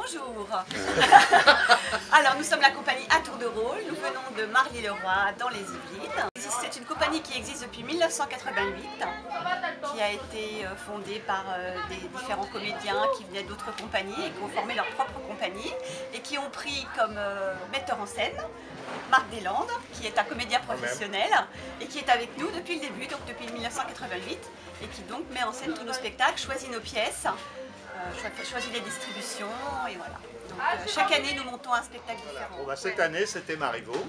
bonjour. Alors nous sommes la compagnie À Tour de Rôle, nous venons de Marly-le-Roi dans les Yvelines. C'est une compagnie qui existe depuis 1988, qui a été fondée par des différents comédiens qui venaient d'autres compagnies et qui ont formé leur propre compagnie et qui ont pris comme metteur en scène Marc Deslandes, qui est un comédien professionnel et qui est avec nous depuis le début, donc depuis 1988, et qui donc met en scène tous nos spectacles, choisit nos pièces, choisit les distributions et voilà. Donc, chaque année nous montons un spectacle différent. Bon, bah, cette année c'était Marivaux.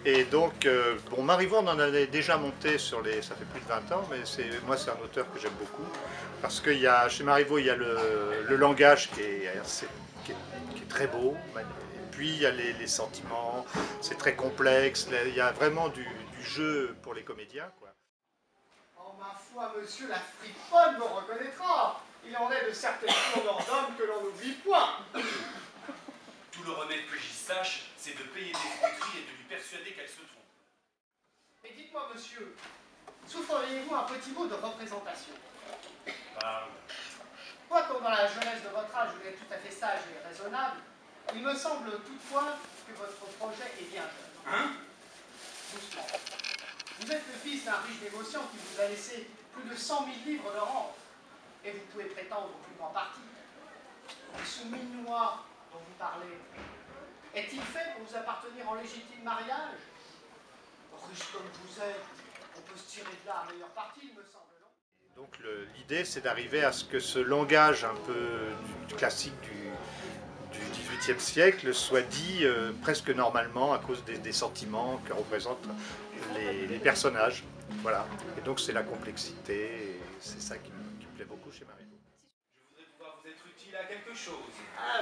Et donc, bon, Marivaux on en avait déjà monté sur les... ça fait plus de 20 ans, mais moi c'est un auteur que j'aime beaucoup. Parce que chez Marivaux il y a le langage qui est très beau. Et puis il y a les sentiments, c'est très complexe, il y a vraiment du jeu pour les comédiens, quoi. Oh ma foi, monsieur, la friponne me reconnaîtra. Il en est de certaines tournures d'hommes que l'on n'oublie point. Tout le remède que j'y sache, c'est de payer des fruiteries et de lui persuader qu'elle se trompe. Et dites-moi, monsieur, souffririez-vous un petit mot de représentation? Quoique dans la jeunesse de votre âge, vous êtes tout à fait sage et raisonnable, il me semble toutefois que votre projet est bien jeune. Hein? Doucement. Vous êtes le fils d'un riche négociant qui vous a laissé plus de 100 000 livres de rente. Et vous pouvez prétendre au plus grand parti. Et ce minois dont vous parlez, est-il fait pour vous appartenir en légitime mariage? Riche comme vous êtes, on peut se tirer de là à meilleure partie, il me semble, non? Donc l'idée c'est d'arriver à ce que ce langage un peu classique du XVIIIe siècle soit dit presque normalement à cause des sentiments que représentent les personnages. Voilà. Et donc c'est la complexité, et c'est ça qui me plaît beaucoup chez Marivaux. Je voudrais pouvoir vous être utile à quelque chose.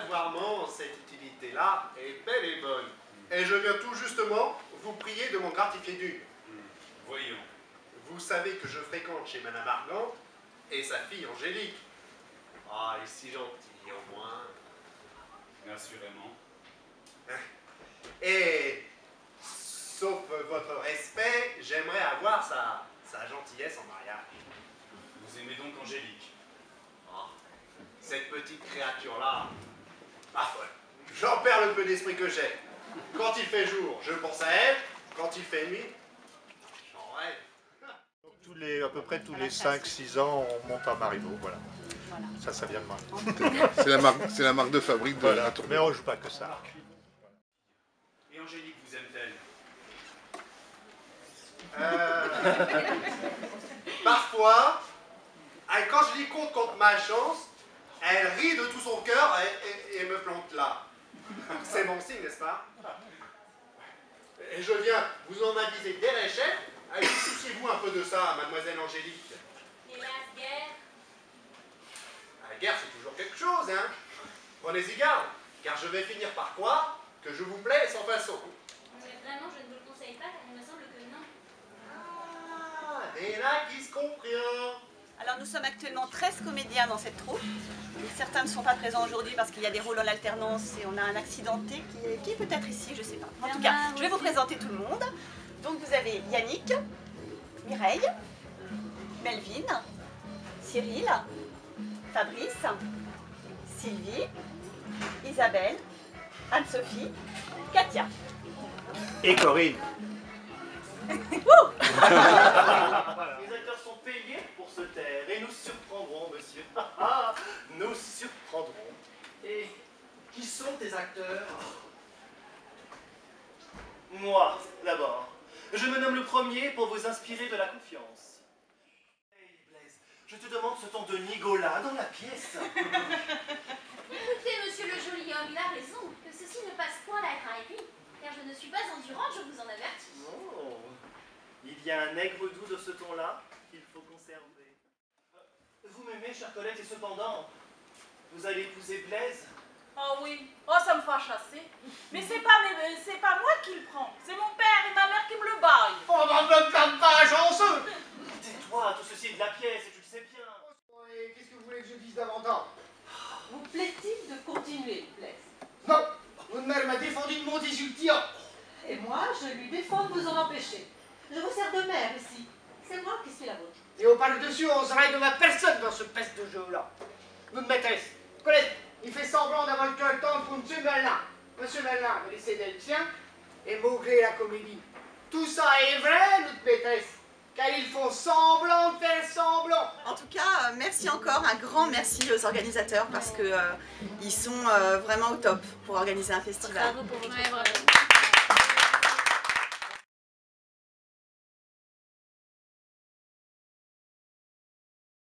Vraiment, cette utilité-là est belle et bonne. Et je viens tout justement vous prier de m'en gratifier d'une. Voyons. Vous savez que je fréquente chez Madame Argand et sa fille Angélique. Ah, elle est si gentille, au moins. Assurément. Et, sauf votre respect, j'aimerais avoir sa gentillesse en mariage. Vous aimez donc Angélique? Ah, cette petite créature-là, ma folle. J'en perds le peu d'esprit que j'ai. Quand il fait jour, je pense à elle. Quand il fait nuit, j'en rêve. Donc à peu près tous les 5-6 ans, on monte à Marivaux, voilà. Ça vient de moi. C'est la marque de fabrique de Voilà. la Tour. Mais on ne joue pas que ça. Et Angélique vous aime-t-elle? Parfois, quand je lui compte contre ma chance, elle rit de tout son cœur et me plante là. C'est bon signe, n'est-ce pas? Et je viens vous en aviser dès la chef. Allez, souciez-vous un peu de ça, mademoiselle Angélique. Hélas, guerre. La guerre, c'est toujours quelque chose, hein. Prenez-y garde, car je vais finir par croire que je vous plais sans façon. Mais vraiment, je ne vous le conseille pas, car il me semble que non. Ah, des là qui se comprend. Alors nous sommes actuellement 13 comédiens dans cette troupe. Certains ne sont pas présents aujourd'hui parce qu'il y a des rôles en alternance et on a un accidenté qui est peut-être ici, je ne sais pas. En tout cas, je vais vous présenter tout le monde. Donc vous avez Yannick, Mireille, Melvin, Cyril, Fabrice, Sylvie, Isabelle, Anne-Sophie, Katia. Et Corinne. Les acteurs sont payés pour se taire et nous surprendrons, monsieur. Nous surprendrons. Et qui sont tes acteurs? Moi, d'abord. Je me nomme le premier pour vous inspirer de la confiance. Hey, Blaise, je te demande ce ton de Nigola dans la pièce. Écoutez, monsieur le joli homme, il a raison. Que ceci ne passe point la gravité, car je ne suis pas endurante, je vous en avertis. Oh, il y a un aigre doux de ce ton-là qu'il faut conserver. Vous m'aimez, chère Colette, et cependant, vous allez épouser Blaise? Oh oui, oh ça me fera chasser. Mais c'est pas moi qui le prends, c'est mon père et ma mère qui me le baillent. Oh, ne me blâme pas, chanceux. Tais-toi, tout ceci est de la pièce, et tu le sais bien. Et qu'est-ce que vous voulez que je dise davantage? Vous plaît-il de continuer, Blaise? Non, votre mère m'a défendu de mon désultir. Et moi, je lui défends de vous en empêcher. Je vous sers de mère ici. C'est moi qui suis la vôtre. Et au par-dessus, on se raille de ma personne dans ce peste de jeu-là. Vous me maîtresse. Colette, il fait semblant d'avoir le cœur tendre. c'est le tien, et Maugré la comédie. Tout ça est vrai, notre maîtresse, car ils font semblant de faire semblant. En tout cas, merci encore, un grand merci aux organisateurs parce que ils sont vraiment au top pour organiser un festival. Bravo pour votre travail.